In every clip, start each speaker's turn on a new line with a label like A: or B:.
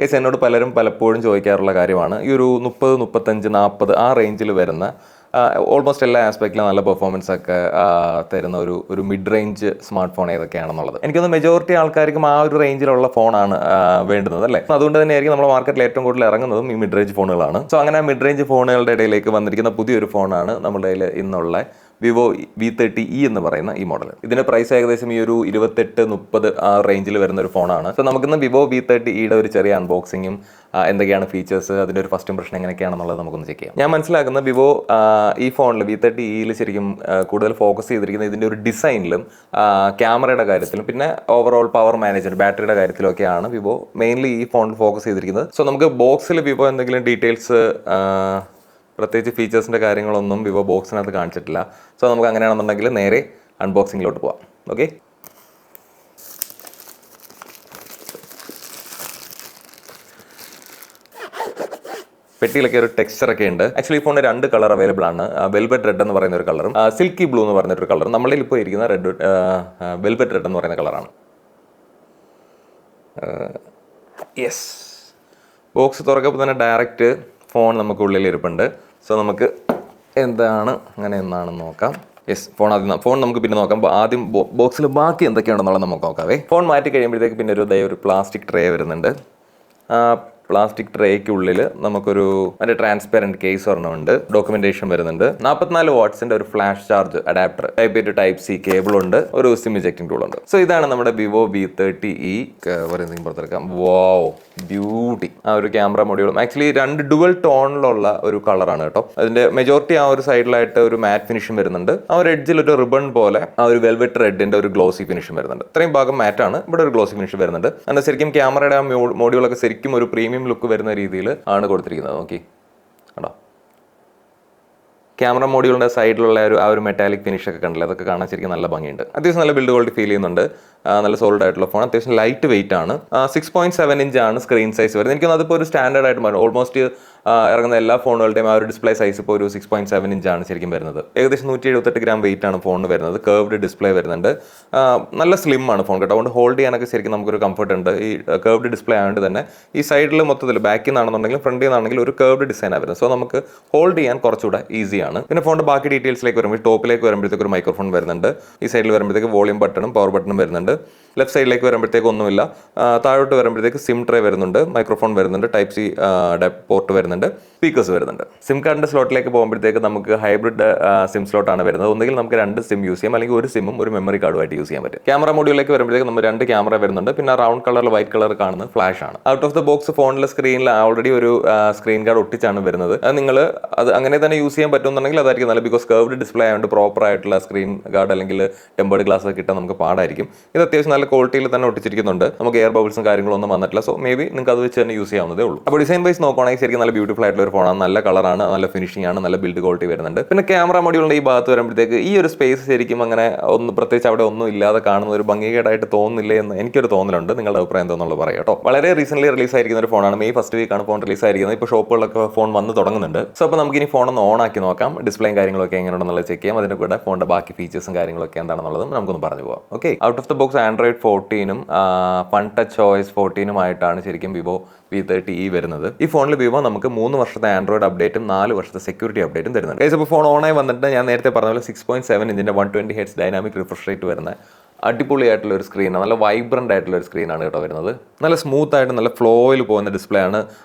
A: Case എന്നോട് പലപ്പോഴും ചോദിക്കാറുള്ള കാര്യമാണ് ഈ ഒരു 30, 35, 40 ആ റേഞ്ചിൽ വരുന്ന ഓൾമോസ്റ്റ് എല്ലാ ആസ്പെക്റ്റിലും നല്ല പെർഫോമൻസ് ഒക്കെ തരുന്ന ഒരു മിഡ് റേഞ്ച് സ്മാർട്ട് ഫോൺ ഏതൊക്കെയാണെന്നുള്ളത്. എനിക്കൊന്ന് മെജോറിറ്റി ആൾക്കാർക്കും ആ ഒരു റേഞ്ചിലുള്ള ഫോണാണ് വേണ്ടുന്നത് അല്ലേ. അതുകൊണ്ട് തന്നെയായിരിക്കും നമ്മുടെ മാർക്കറ്റിൽ ഏറ്റവും കൂടുതൽ ഇറങ്ങുന്നതും ഈ മിഡ് റേഞ്ച് ഫോണുകളാണ്. സോ അങ്ങനെ മിഡ് റേഞ്ച് ഫോണുകളുടെ ഇടയിലേക്ക് വന്നിരിക്കുന്ന പുതിയൊരു ഫോണാണ് നമ്മുടെ കയ്യിൽ ഇന്നുള്ള വിവോ V30e എന്ന് പറയുന്ന ഈ മോഡൽ. ഇതിന്റെ പ്രൈസ് ഏകദേശം ഈ ഒരു 28-30 ആ റേഞ്ചിൽ വരുന്ന ഒരു ഫോണാണ്. സോ നമുക്കിന്ന് വിവോ V30eയുടെ ഒരു ചെറിയ അൺബോക്സിങ്ങും എന്തൊക്കെയാണ് ഫീച്ചേഴ്സ്, അതിന്റെ ഒരു ഫസ്റ്റ് ഇംപ്രഷൻ എങ്ങനെയൊക്കെയാണെന്നുള്ളത് നമുക്കൊന്ന് ചെക്ക് ചെയ്യാം. ഞാൻ മനസ്സിലാക്കുന്ന വിവോ ഈ ഫോണിൽ V30eയിൽ ശരിക്കും കൂടുതൽ ഫോക്കസ് ചെയ്തിരിക്കുന്നത് ഇതിന്റെ ഒരു ഡിസൈനിലും ക്യാമറയുടെ കാര്യത്തിലും പിന്നെ ഓവറോൾ പവർ മാനേജ്മെന്റ് ബാറ്ററിയുടെ കാര്യത്തിലൊക്കെയാണ് വിവോ മെയിൻലി ഈ ഫോണിൽ ഫോക്കസ് ചെയ്തിരിക്കുന്നത്. സോ നമുക്ക് ബോക്സിൽ വിവോ എന്തെങ്കിലും ഡീറ്റെയിൽസ് പ്രത്യേകിച്ച് ഫീച്ചേഴ്സിൻ്റെ കാര്യങ്ങളൊന്നും വിവോ ബോക്സിനകത്ത് കാണിച്ചിട്ടില്ല. സോ നമുക്ക് അങ്ങനെയാണെന്നുണ്ടെങ്കിൽ നേരെ അൺബോക്സിങ്ങിലോട്ട് പോവാം. ഓക്കെ, പെട്ടിയിലൊക്കെ ഒരു ടെക്സ്ചറൊക്കെ ഉണ്ട്. ആക്ച്വലി ഈ ഫോണിന് 2 കളർ അവൈലബിൾ ആണ്. വെൽവെറ്റ് റെഡ് എന്ന് പറയുന്ന ഒരു കളറും സിൽക്കി ബ്ലൂ എന്ന് പറഞ്ഞൊരു കളറും. നമ്മളിൽ ഇപ്പോൾ ഇരിക്കുന്ന വെൽവെറ്റ് റെഡ് എന്ന് പറയുന്ന കളറാണ്. യെസ്, ബോക്സ് തുറക്കുമ്പോൾ തന്നെ ഡയറക്റ്റ് ഫോൺ നമുക്ക് ഉള്ളിൽ ഇരിപ്പുണ്ട്. സോ നമുക്ക് എന്താണ് അങ്ങനെ എന്നാണെന്ന് നോക്കാം. യെസ്, ഫോൺ നമുക്ക് പിന്നെ നോക്കാം. ആദ്യം ബോക്സിൽ ബാക്കി എന്തൊക്കെയാണെന്നുള്ളത് നമുക്ക് നോക്കാവേ. ഫോൺ മാറ്റി കഴിയുമ്പോഴത്തേക്ക് പിന്നെ ഒരു പ്ലാസ്റ്റിക് ട്രേ വരുന്നുണ്ട്. പ്ലാസ്റ്റിക് ട്രേക്കുള്ളിൽ നമുക്കൊരു മറ്റേ ട്രാൻസ്പെറൻറ്റ് കേസ് ഒരെണ്ണമുണ്ട്. ഡോക്യുമെന്റേഷൻ വരുന്നുണ്ട്. 44 വാട്ട്സിന്റെ ഒരു flash charge adapter, Type-A to Type-C cable ഉണ്ട്. ഒരു സിം ഇജക്റ്റിംഗ് ടൂൾ ഉണ്ട്. സോ ഇതാണ് നമ്മുടെ വിവോ V30e. പുറത്തെടുക്കാം. വാവ്, ബ്യൂട്ടി. ആ ഒരു ക്യാമറ മൊഡ്യൂളും ആക്ച്വലി 2 ഡുവൽ ടോണിലുള്ള ഒരു കളറാണ് കേട്ടോ. അതിന്റെ മെജോറിറ്റി ആ ഒരു സൈഡിലായിട്ട് ഒരു മാറ്റ് ഫിനിഷും വരുന്നുണ്ട്. ആ ഒരു എഡ്ജിൽ ഒരു റിബൺ പോലെ ആ ഒരു വെൽവെറ്റ് റെഡിന്റെ ഒരു ഗ്ലോസി ഫിനിഷും വരുന്നുണ്ട്. ഇത്രയും ഭാഗം മാറ്റാണ്, ഇവിടെ ഒരു ഗ്ലോസി ഫിനിഷ് വരുന്നുണ്ട്. അതിന്റെ ശരിക്കും ക്യാമറയുടെ ആ മോഡ്യൂളൊക്കെ ശരിക്കും ഒരു പ്രീമിയം ലുക്ക് വരുന്ന രീതിയിൽ ആണ് കൊടുത്തിരിക്കുന്നത്. നോക്കി കണ്ടോ, ക്യാമറ മോഡ്യൂളിന്റെ സൈഡിലുള്ള ആ ഒരു മെറ്റാലിക് ഫിനിഷ് ഒക്കെ കണ്ടില്ല, അതൊക്കെ കാണാൻ ശരിക്കും നല്ല ഭംഗിയുണ്ട്. അത്യാവശ്യം നല്ല ബിൽഡ് ക്വാളിറ്റി ഫീൽ ചെയ്യുന്നുണ്ട്. നല്ല സോളിഡ് ആയിട്ടുള്ള ഫോൺ, അത്യാവശ്യം ലൈറ്റ് വെയിറ്റ് ആണ്. 6.7 ഇഞ്ച് ആണ് സ്ക്രീൻ സൈസ് വരുന്നത്. എനിക്കൊന്നും അതിപ്പോൾ ഒരു സ്റ്റാൻഡേർഡ് ആയിട്ട് മാറും. ഓൾമോസ്റ്റ് ഇറങ്ങുന്ന എല്ലാ ഫോണുകളുടെയും ആ ഒരു ഡിസ്പ്ലേ സൈസ് ഇപ്പോൾ ഒരു 6.7 ഇഞ്ച് ആണ് ശരിക്കും വരുന്നത്. ഏകദേശം 178 ഗ്രാം വെയിറ്റ് ആണ് ഫോണിന് വരുന്നത്. കർവ്ഡ് ഡിസ്പ്ലേ വരുന്നുണ്ട്. നല്ല സ്ലിം ആണ് ഫോൺ കേട്ടോ. അതുകൊണ്ട് ഹോൾഡ് ചെയ്യാനൊക്കെ ശരിക്കും നമുക്കൊരു കംഫർട്ട് ഉണ്ട്. ഈ കർവ്ഡ് ഡിസ്പ്ലേ ആയതുകൊണ്ട് തന്നെ ഈ സൈഡിൽ മൊത്തത്തിൽ ബാക്കിൽ നിന്നാണെന്നുണ്ടെങ്കിലും ഫ്രണ്ടിൽ നിന്നാണെങ്കിലും ഒരു കർവ്ഡ് ഡിസൈനാണ് വരുന്നത്. സോ നമുക്ക് ഹോൾഡ് ചെയ്യാൻ കുറച്ചുകൂടെ ഈസിയാണ്. പിന്നെ ഫോണിന്റെ ബാക്കി ഡീറ്റെയിൽസിലേക്ക് വരുമ്പോൾ ടോപ്പിലേക്ക് വരുമ്പോഴത്തേക്ക് ഒരു മൈക്രോഫോൺ വരുന്നുണ്ട്. ഈ സൈഡിൽ വരുമ്പോഴത്തേക്ക് വോളിയം ബട്ടണും പവർ ബട്ടണും വരുന്നുണ്ട്. ലെഫ്റ്റ് സൈഡിലേക്ക് വരുമ്പോഴത്തേക്ക് ഒന്നുമില്ല. താഴോട്ട് വരുമ്പോഴത്തേക്ക് സിം ട്രേ വരുന്നുണ്ട്, മൈക്രോഫോൺ വരുന്നുണ്ട്, Type-C പോർട്ട് വരുന്നുണ്ട്, സ്പീക്കേഴ്സ് വരുന്നുണ്ട്. സിം കാർഡിന്റെ സ്ലോട്ടിലേക്ക് പോകുമ്പോഴത്തേക്ക് നമുക്ക് ഹൈബ്രിഡ് സിം സ്ലോട്ടാണ് വരുന്നത്. ഒന്നുകിൽ നമുക്ക് 2 സിം യൂസ് ചെയ്യാം, അല്ലെങ്കിൽ ഒരു സിമ്മും ഒരു മെമ്മറി കാർഡുമായിട്ട് യൂസ് ചെയ്യാൻ പറ്റും. ക്യാമറ മോഡ്യൂളിലേക്ക് വരുമ്പോഴത്തേക്ക് നമ്മൾ 2 ക്യാമറ വരുന്നുണ്ട്. പിന്നെ റൗണ്ട് കളറിൽ വൈറ്റ് കളർ കാണുന്നത് ഫ്ലാഷ് ആണ്. ഔട്ട് ഓഫ് ദ ബോക്സ് ഫോണിലെ സ്ക്രീനിൽ ഓൾറെഡി ഒരു സ്ക്രീൻ ഗാർഡ് ഒട്ടിച്ചാണ് വരുന്നത്. അത് നിങ്ങൾ അങ്ങനെ തന്നെ യൂസ് ചെയ്യാൻ പറ്റുമെന്നുണ്ടെങ്കിൽ അതായിരിക്കും നല്ല. ബിക്കോസ് കർവ്ഡ് ഡിസ്പ്ലേ ആയതുകൊണ്ട് പ്രോപ്പർ ആയിട്ടുള്ള സ്ക്രീൻ ഗാർഡ് അല്ലെങ്കിൽ ടെമ്പേർഡ് ഗ്ലാസ് ഒക്കെ കിട്ടാൻ നമുക്ക് പാടായിരിക്കും. ഇത് അത്യാവശ്യം നല്ല ക്വാളിറ്റിയിൽ തന്നെ ഒട്ടിച്ചിരിക്കുന്നുണ്ട്. നമുക്ക് എയർ ബബിൾസും കാര്യങ്ങളൊന്നും വന്നിട്ടില്ല. സോ മേ ബി നിങ്ങൾക്ക് അത് വെച്ച് തന്നെ യൂസ് ചെയ്യാവുന്നതേ ഉള്ളൂ. അപ്പോൾ ഡിസൈൻ വൈസ് നോക്കുകയാണെങ്കിൽ ശരിക്കും നല്ല ബ്യൂട്ടിഫുൾ ആയിട്ടുള്ള ഒരു ഫോണാണ്. നല്ല കളറാണ്, നല്ല ഫിനിഷിംഗ് ആണ്, നല്ല ബിൽഡ് ക്വാളിറ്റി വരുന്നുണ്ട്. പിന്നെ ക്യാമറ മൊഡ്യൂളിന്റെ ഈ ഭാഗത്ത് വരുമ്പോഴത്തേക്ക് ഈ ഒരു സ്പേസ് ശരിക്കും അങ്ങനെ പ്രത്യേകിച്ച് അവിടെ ഒന്നും ഇല്ലാതെ കാണുന്ന ഒരു ഭംഗികേടായിട്ട് തോന്നുന്നില്ലേ എന്ന് എനിക്കൊരു തോന്നലുണ്ട്. നിങ്ങളുടെ അഭിപ്രായം എന്താണെന്നുള്ളത് പറയാം കേട്ടോ. വളരെ റീസെന്റ് റിലീസ് ആയിരിക്കുന്ന ഒരു ഫോണാണ്. മെയ് ഫസ്റ്റ് വീക്കാണ് ഫോൺ റിലീസ് ആയിരിക്കുന്നത്. ഇപ്പോൾ ഷോപ്പുകളിലൊക്കെ ഫോൺ വന്ന് തുടങ്ങുന്നുണ്ട്. സോ അപ്പോൾ നമുക്ക് ഇനി ഫോൺ ഒന്ന് ഓൺ ആക്കി നോക്കാം. ഡിസ്പ്ലേയും കാര്യങ്ങളൊക്കെ എങ്ങനെയാണെന്നുള്ളത് ചെക്ക് ചെയ്യാം. അതിന്റെ കൂടെ ഫോണിന്റെ ബാക്കി ഫീച്ചേഴ്സും കാര്യങ്ങളൊക്കെ എന്താണെന്നുള്ളതും നമുക്കൊന്ന് പറഞ്ഞു പോകാം. Okay, out of the box Android 14 fun touch OS 14 ശരിക്കും വിവോ V30e വരുന്നത്. ഈ ഫോണിൽ വിവോ നമുക്ക് 3 വർഷത്തെ ആൻഡ്രോയിഡ് അപ്ഡേറ്റും 4 വർഷത്തെ സെക്യൂരിറ്റി അപ്ഡേറ്റും തരുന്നുണ്ട്. ഇപ്പോൾ ഫോൺ ഓണായി വന്നിട്ട് ഞാൻ നേരത്തെ പറഞ്ഞ പോലെ 6.7 ഇഞ്ചിന്റെ 120 Hz ഡൈനാമിക് റിഫ്രഷ് റേറ്റ് വരുന്ന അടിപൊളിയായിട്ടുള്ള ഒരു സ്ക്രീനാണ്. നല്ല വൈബ്രന്റ് ആയിട്ടുള്ള ഒരു സ്ക്രീനാണ് കേട്ടോ വരുന്നത്. നല്ല സ്മൂത്ത് ആയിട്ട് നല്ല ഫ്ലോയിൽ പോകുന്ന ഡിസ്പ്ലേ ആണ്.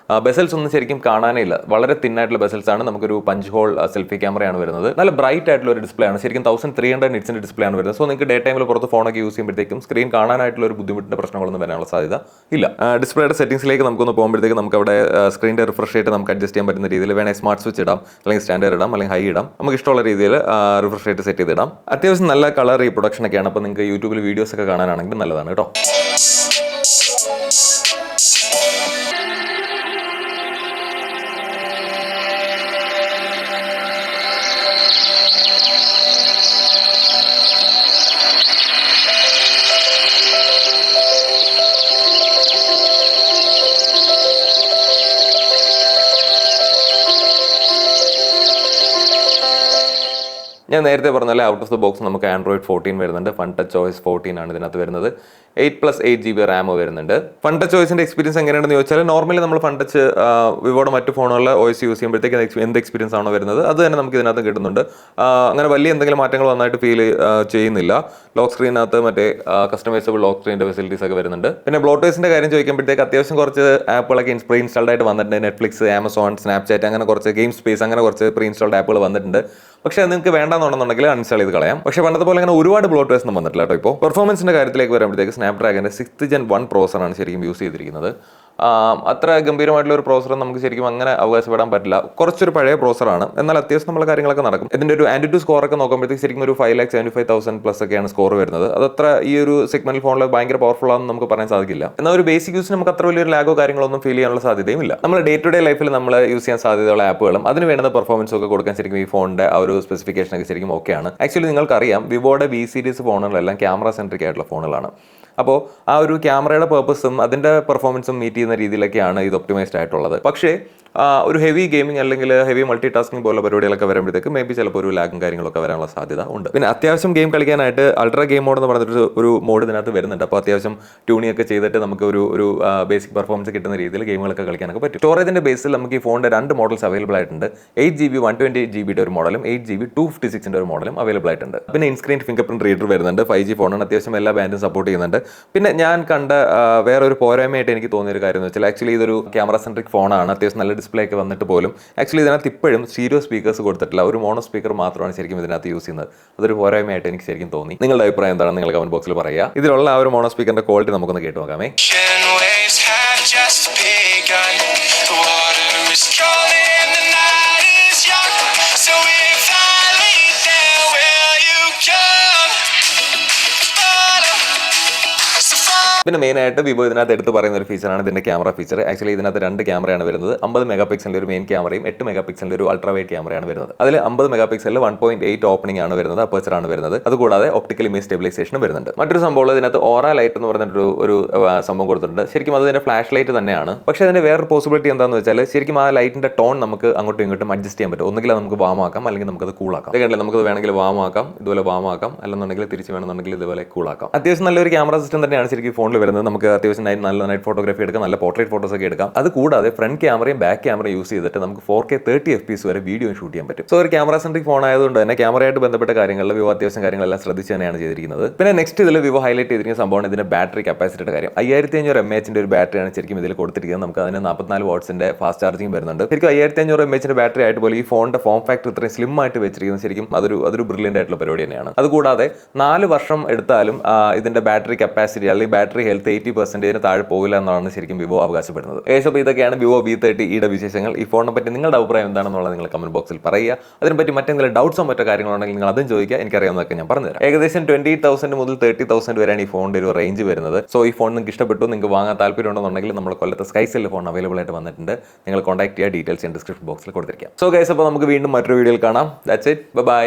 A: ബെസൽസ് ഒന്നും ശരിക്കും കാണാനേ ഇല്ല. വളരെ തിന്നായിട്ടുള്ള ബെസൽസ് ആണ്. നമുക്കൊരു പഞ്ച് ഹോൾ സെൽഫി ക്യാമറയാണ് വരുന്നത്. നല്ല ബ്രൈറ്റ് ആയിട്ടുള്ള ഒരു ഡിസ്പ്ലേ ആണ്. ശരിക്കും 1300 നിറ്റ്സിന്റെ ഡിസ്പ്ലേ ആണ് വരുന്നത്. സോ നിങ്ങൾക്ക് ഡേ ടൈമിൽ പുറത്ത് ഫോണൊക്കെ യൂസ് ചെയ്യുമ്പോഴത്തേക്കും സ്ക്രീൻ കാണാനായിട്ടുള്ള ഒരു ബുദ്ധിമുട്ടിന്റെ പ്രശ്നങ്ങളൊന്നും വരാനുള്ള സാധ്യത ഇല്ല. ഡിസ്പ്ലേയുടെ സെറ്റിംഗ്സിലേക്ക് നമുക്കൊന്ന് പോകുമ്പോഴത്തേക്ക് നമുക്ക് അവിടെ സ്ക്രീനിന്റെ റിഫ്രഷ് റേറ്റ് നമുക്ക് അഡ്ജസ്റ്റ് ചെയ്യാൻ പറ്റുന്ന രീതിയിൽ വേണമെങ്കിൽ സ്മാർട്ട് സ്വിച്ച് ഇടാം, അല്ലെങ്കിൽ സ്റ്റാൻഡേർഡ് ഇടാം, അല്ലെങ്കിൽ ഹൈ ഇടാം. നമുക്ക് ഇഷ്ടമുള്ള രീതിയിൽ റിഫ്രഷ് റേറ്റ് സെറ്റ് ചെയ്തിടാം. അത്യാവശ്യം നല്ല കളർ റീപ്രൊഡക്ഷൻ ഒക്കെയാണ്. അപ്പോൾ നിങ്ങൾക്ക് യൂട്യൂബിൽ വീഡിയോസ് ഒക്കെ കാണാനാണെങ്കിൽ നല്ലതാണ് കേട്ടോ. ഞാൻ നേരത്തെ പറഞ്ഞാൽ ഔട്ട് ഓഫ് ദ ബോക്സ് നമുക്ക് ആൻഡ്രോയിഡ് 14 വരുന്നുണ്ട്. ഫൺ ടച്ച് OS 14 ആണ് ഇതിനകത്ത് വരുന്നത്. 8+8 GB റാം വരുന്നുണ്ട്. ഫൺ ടച്ച് OSന്റെ എക്സ്പീരിയൻസ് എങ്ങനെയാണെന്ന് ചോദിച്ചാൽ നോർമലി നമ്മൾ ഫൺ ടച്ച് വിവോയുടെ മറ്റു ഫോണുകളിലെ OS യൂസ് ചെയ്യുമ്പോഴത്തേക്ക് എന്ത് എക്സ്പീരിയൻസ് ആണോ വരുന്നത് അത് തന്നെ നമുക്ക് ഇതിനകത്ത് കിട്ടുന്നുണ്ട്. അങ്ങനെ വലിയ എന്തെങ്കിലും മാറ്റങ്ങൾ വന്നായിട്ട് ഫീൽ ചെയ്യുന്നില്ല. ലോക്ക് സ്ക്രീനകത്ത് മറ്റേ കസ്റ്റമൈസബിൾ ലോക്ക് സ്ക്രീനിൻ്റെ ഫെസിലിറ്റീസ് ഒക്കെ വരുന്നുണ്ട്. പിന്നെ ബ്ലോട്ടേഴ്സിൻ്റെ കാര്യം ചോദിക്കുമ്പോഴത്തേക്ക് അത്യാവശ്യം കുറച്ച് ആപ്പുകളൊക്കെ പ്രീ ഇൻസ്റ്റാൾഡ് ആയിട്ട് വന്നിട്ടുണ്ട്. നെറ്റ്ഫ്ലിക്സ്, ആമസോൺ, സ്നാപ്ചാറ്റ് അങ്ങനെ കുറച്ച് ഗെയിം സ്പേസ് അങ്ങനെ കുറച്ച് പ്രീ ഇൻസ്റ്റാൾഡ് ആപ്പുകൾ വന്നിട്ടുണ്ട്. പക്ഷേ അത് നിങ്ങൾക്ക് വേണ്ടെന്നുണ്ടെന്നുണ്ടെങ്കിൽ അൺഇൻസ്റ്റാൾ ചെയ്ത് കളയാം. പക്ഷേ പണ്ടത്തെ പോലെ അങ്ങനെ ഒരുപാട് ബ്ലോട്ടേഴ്സ് ഒന്നും വന്നിട്ടില്ല കേട്ടോ. ഇപ്പോൾ പെർഫോമൻസിൻ്റെ കാര്യത്തിലേക്ക് വരുമ്പോഴത്തേക്ക് സ്നാപ്ഡ്രാഗൻ്റെ 6th Gen 1 പ്രോസറാണ് ശരിക്കും യൂസ് ചെയ്തിരിക്കുന്നത്. അത്ര ഗംഭീരമായിട്ടുള്ള ഒരു പ്രോസർ നമുക്ക് ശരിക്കും അങ്ങനെ അവകാശപ്പെടാൻ പറ്റില്ല. കുറച്ചൊരു പഴയ പ്രോസറാണ്, എന്നാൽ അത്യാവശ്യം നമ്മളെ കാര്യങ്ങളൊക്കെ നടക്കും. ഇതിൻ്റെ ഒരു AnTuTu സ്കോറൊക്കെ നോക്കുമ്പോഴത്തേക്ക് ശരിക്കും ഒരു 5,75,000+ ഒക്കെയാണ് സ്കോർ വരുന്നത്. അതത്ര ഈ ഒരു സെഗ്മെന്റ് ഫോണിൽ ഭയങ്കര പവർഫുൾ ആണെന്ന് നമുക്ക് പറയാൻ സാധിക്കില്ല. എന്നാൽ ഒരു ബേസിക് യൂസിന് നമുക്ക് അത്ര വലിയൊരു ലാഗോ കാര്യങ്ങളൊന്നും ഫീൽ ചെയ്യാനുള്ള സാധ്യതയും ഇല്ല. നമ്മൾ ഡേ ടു ഡേ ലൈഫിൽ നമ്മൾ യൂസ് ചെയ്യാൻ സാധ്യതയുള്ള ആപ്പുകളും അതിന് വേണ്ടുന്ന പെർഫോമൻസും ഒക്കെ കൊടുക്കാൻ ശരിക്കും ഈ ഫോണിന്റെ ആ ഒരു സ്പെസിഫിക്കേഷൻ ഒക്കെ ശരിക്കും ഓക്കെയാണ്. ആക്ച്വലി നിങ്ങൾക്കറിയാം വിവോയുടെ V സീരീസ് ഫോണുകളെല്ലാം ക്യാമറ സെൻട്രിക് ആയിട്ടുള്ള ഫോണുകളാണ്. അപ്പോൾ ആ ഒരു ക്യാമറയുടെ പേർപ്പസും അതിൻ്റെ പെർഫോമൻസും മീറ്റ് ചെയ്യുന്ന രീതിയിലൊക്കെയാണ് ഇത് ഒപ്റ്റിമൈസ്ഡ് ആയിട്ടുള്ളത്. പക്ഷേ ഒരു ഹെവി ഗെയിമിംഗ് അല്ലെങ്കിൽ ഹെവി മൾട്ടി ടാസ്കിംഗ് പോലുള്ള പരിപാടികളൊക്കെ വരുമ്പോഴത്തേക്ക് മേ ബി ചിലപ്പോൾ ഒരു ലാഗും കാര്യങ്ങളൊക്കെ വരാനുള്ള സാധ്യത ഉണ്ട്. പിന്നെ അത്യാവശ്യം ഗെയിം കളിക്കാനായിട്ട് അൾട്രാ ഗെയിം മോഡ് എന്ന് പറഞ്ഞിട്ട് ഒരു മോഡ് ഇതിനകത്ത് വരുന്നുണ്ട്. അപ്പോൾ അത്യാവശ്യം ട്യൂണിംഗ് ഒക്കെ ചെയ്തിട്ട് നമുക്ക് ഒരു ബേസിക് പെർഫോമൻസ് കിട്ടുന്ന രീതിയിൽ ഗെയിമുകളൊക്കെ കളിക്കാനൊക്കെ പറ്റും. സ്റ്റോറേജിൻ്റെ ബേസിൽ നമുക്ക് ഈ ഫോണിൻ്റെ 2 മോഡൽസ് അവൈലബിൾ ആയിട്ടുണ്ട്. 8GB 128GB ഒരു മോഡലും 8GB 256 ഒരു മോഡലും അവൈലബിൾ ആയിട്ടുണ്ട്. പിന്നെ ഇൻസ്ക്രീൻ ഫിംഗർ പ്രിന്റ് റീഡർ വരുന്നുണ്ട്. 5G ഫോണാണ്, അത്യാവശ്യം എല്ലാ ബാൻഡും സപ്പോർട്ട് ചെയ്യുന്നുണ്ട്. പിന്നെ ഞാൻ കണ്ട വേറൊരു പോരായ്മയായിട്ട് എനിക്ക് തോന്നിയൊരു കാര്യം എന്ന് വെച്ചാൽ ആക്ച്വലി ഇതൊരു ക്യാമറ സെൻട്രിക് ഫോണാണ്. അത്യാവശ്യം നല്ല ഡിസ്പ്ലേ ഒക്കെ വന്നിട്ട് പോലും ആക്ച്വലി ഇതിനകത്ത് ഇപ്പോഴും സ്റ്റീരിയോ സ്പീക്കേഴ്സ് കൊടുത്തിട്ടില്ല. ഒരു മോണോ സ്പീക്കർ മാത്രമാണ് ശരിക്കും ഇതിനകത്ത് യൂസ് ചെയ്യുന്നത്. അതൊരു പോരായ്മയായിട്ട് എനിക്ക് ശരിക്കും തോന്നി. നിങ്ങളുടെ അഭിപ്രായം എന്താണെന്ന് നിങ്ങൾ കമന്റ് ബോക്സിൽ പറയുക. ഇതിലുള്ള ആ ഒരു മോണോ സ്പീക്കറിന്റെ ക്വാളിറ്റി നമുക്കൊന്ന് കേട്ട് നോക്കാമേ. പിന്നെ മെയിനായിട്ട് വിവോ ഇതിനകത്ത് എടുത്ത് പറയുന്ന ഒരു ഫീച്ചറാണ് ഇതിൻ്റെ ക്യാമറ ഫീച്ചർ. ആക്ച്വലി ഇതിനകത്ത് 2 ക്യാമറയാണ് വരുന്നത്. 50 മെഗാപിക്സലിൻ്റെ ഒരു മെയിൻ ക്യാമറയും 8 മെഗാപിക്സലിൻ്റെ ഒരു അൾട്രാ വൈഡ് ക്യാമറയാണ് വരുന്നത്. അതിൽ 50 മെഗാപിക്സലിൽ 1.8 ഓപ്പണിംഗ് ആണ് വരുന്നത്, അപ്പേച്ചറാണ് വരുന്നത്. അതുകൂടാതെ ഒപ്റ്റിക്കൽ ഇമേജ് സ്റ്റെബിലൈസേഷനും വരുന്നുണ്ട്. മറ്റൊരു സംഭവം ഇതിനകത്ത് ഓറ ലൈറ്റ് എന്ന് പറഞ്ഞിട്ട് ഒരു സംഭവം കൊടുത്തിട്ടുണ്ട്. ശരിക്കും അത് ഇതിൻ്റെ ഫ്ലാഷ് ലൈറ്റ് തന്നെയാണ്. പക്ഷേ അതിൻ്റെ വേറൊരു പോസിബിലിറ്റി എന്താണെന്ന് വെച്ചാൽ ശരിക്കും ആ ലൈറ്റിൻ്റെ ടോൺ നമുക്ക് അങ്ങോട്ടും ഇങ്ങോട്ടും അഡ്ജസ്റ്റ് ചെയ്യാൻ പറ്റും. ഒന്നുകിൽ നമുക്ക് വാമാക്കാം അല്ലെങ്കിൽ നമുക്കത് കൂളാക്കാം. അതുകൊണ്ട് നമുക്ക് വേണമെങ്കിൽ വാമാക്കാം, ഇതുപോലെ വാമാക്കാം, അല്ലെന്നുണ്ടെങ്കിൽ തിരിച്ച് വേണമെന്നുണ്ടെങ്കിൽ ഇതുപോലെ കൂളാക്കാം. അത്യാവശ്യം നല്ലൊരു ക്യാമറ സിസ്റ്റം തന്നെയാണ് ശരിക്കും ഫോണിൽ വരുന്നത്. നമുക്ക് അത്യാവശ്യം നല്ല നൈറ്റ് ഫോട്ടോഗ്രാഫി എടുക്കാം, നല്ല പോർട്രേറ്റ് ഫോട്ടോസ് ഒക്കെ എടുക്കാം. അത് കൂടാതെ ഫ്രണ്ട് ക്യാമറയും ബാക്ക് ക്യാമറയും യൂസ് ചെയ്തിട്ട് നമുക്ക് 4K 30 FPS വരെ വീഡിയോ ഷൂട്ട് ചെയ്യാൻ പറ്റും. സോ ഒരു ക്യാമറ സെൻട്രിക് ഫോൺ ആയതുകൊണ്ട് തന്നെ ക്യാമറയായിട്ട് ബന്ധപ്പെട്ട കാര്യങ്ങളിൽ വിവോ അത്യാവശ്യം കാര്യങ്ങളെല്ലാം ശ്രദ്ധിച്ച് തന്നെയാണ് ചെയ്തിരിക്കുന്നത്. പിന്നെ നെക്സ്റ്റ് ഇതിൽ വിവോ ഹൈലൈറ്റ് ചെയ്തിരിക്കുന്ന സംഭവമാണ് ഇതിന്റെ ബാറ്ററി കപ്പാസിറ്റിയുടെ കാര്യം. 5500 mAh ഒരു ബാറ്ററിയാണ് ശരിക്കും ഇതിൽ കൊടുത്തിരിക്കുന്നത്. നമുക്ക് അതിന് 44 വാട്ട്സിന്റെ ഫാസ്റ്റ് ചാർജിങ് വരുന്നുണ്ട്. ശരിക്കും 5500 mAh ബാറ്ററി ആയിട്ട് പോലും ഈ ഫോണിന്റെ ഫോം ഫാക്ടർ ഇത്രയും സ്ലിം ആയിട്ട് വെച്ചിരിക്കുന്നത് ശരിക്കും അതൊരു ബ്രില്യൻ്റ് ആയിട്ടുള്ള പരിപാടി തന്നെയാണ്. അതുകൂടാതെ 4 വർഷം എടുത്താലും ഇതിന്റെ ബാറ്ററി കപ്പാസിറ്റി അല്ലെങ്കിൽ ബാറ്ററി ഹെൽത്ത് 80% താഴെ പോകില്ല എന്നാണ് ശരിക്കും വിവോ അവകാശപ്പെടുന്നത്. ഏകദേശം ഇതൊക്കെയാണ് വിവോ V30 വിശേഷങ്ങൾ. ഈ ഫോണിനെ പറ്റി നിങ്ങളുടെ അഭിപ്രായം എന്താണെന്നുള്ളത് നിങ്ങൾ കമന്റ് ബോക്സിൽ പറയുക. അതിനെപ്പറ്റി മറ്റെന്തെങ്കിലും ഡൗട്ട്സോ മറ്റോ കാര്യങ്ങളുണ്ടെങ്കിൽ നിങ്ങൾ അതും ചോദിക്കുക, എനിക്കറിയാവുന്നതൊക്കെ ഞാൻ പറഞ്ഞുതരാം. ഏകദേശം 28,000 മുതൽ 30,000 വരെയാണ് ഈ ഫോണിന്റെ ഒരു റേഞ്ച് വരുന്നത്. സോ ഈ ഫോൺ നിങ്ങൾക്ക് ഇഷ്ടപ്പെട്ടു, നിങ്ങൾക്ക് വാങ്ങാൻ താല്പര്യം ഉണ്ടെന്നുണ്ടെങ്കിൽ നമ്മുടെ കൊല്ലത്തെ സ്കൈസെൽ ഫോൺ അവൈലബിൾ ആയിട്ട് വന്നിട്ടുണ്ട്. നിങ്ങൾ കോൺടാക്ട് ചെയ്യുക, ഡീറ്റെയിൽസ് ഞാൻ ഡിസ്ക്രിപ്ഷൻ ബോക്സിൽ കൊടുത്തിരിക്കാം. സോ ഗൈസ്, അപ്പോൾ നമുക്ക് വീണ്ടും മറ്റൊരു വീഡിയോയിൽ കാണാം. That's it, by.